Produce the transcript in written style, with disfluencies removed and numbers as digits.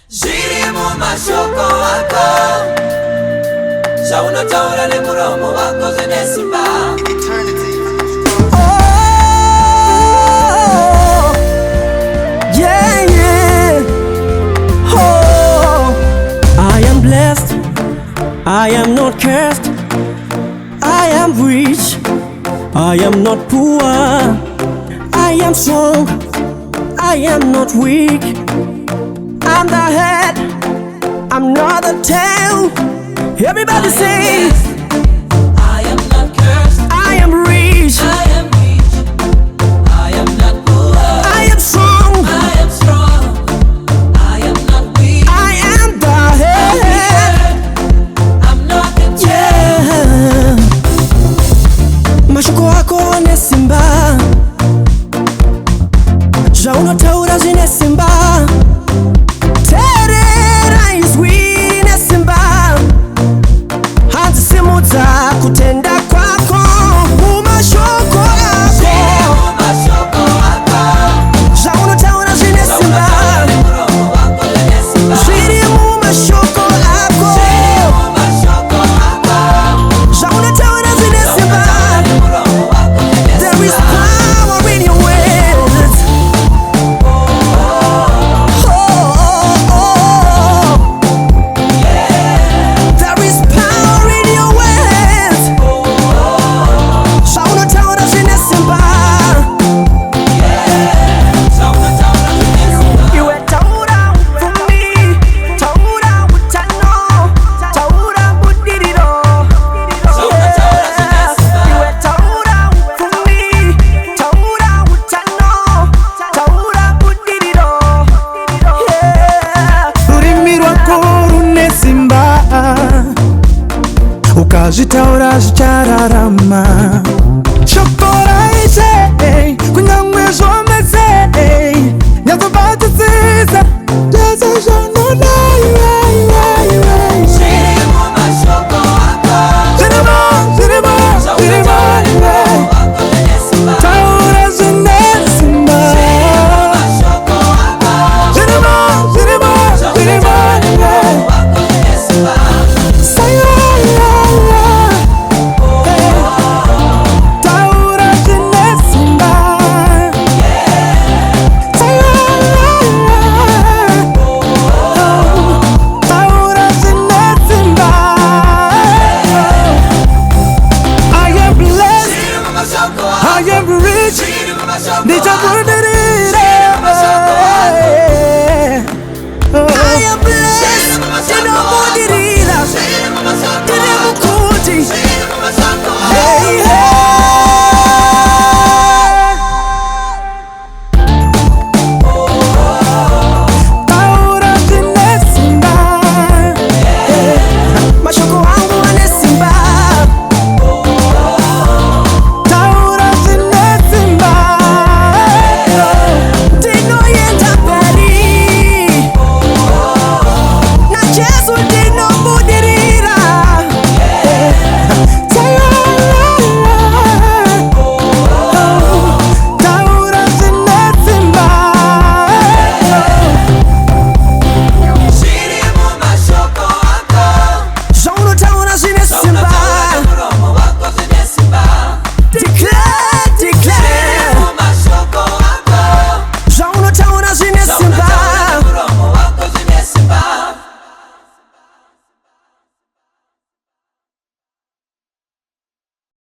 Zviri mumashoko ako, zvaunotaura nemuromo wako zvinesimba. I am not cursed, I am rich, I am not poor, I am strong, I am not weak. I'm the head, I'm not the tail. Everybody say, I am not cursed, I am rich, I am not poor, I am strong, I am not weak. I am the head. I'm not the Yeah. Mashoko ako anesimba, zvaunotaura zvinesimba. Terera izwi nesimba, hanzisimudza kutenda kwako mumashoko ako. Zvaunotaura zvinesimba, zviri mumashoko ako. Zvaunotaura zvinesimba, there is power in your words. There is power in your words. Zvaunotaura zvinesimba. Iwe taura ufumi, taura utano, taura budiriro. Iwe taura ufumi, taura utano, taura budiriro. Rurimi rwako rune simba, ukazvitaura zvichararama.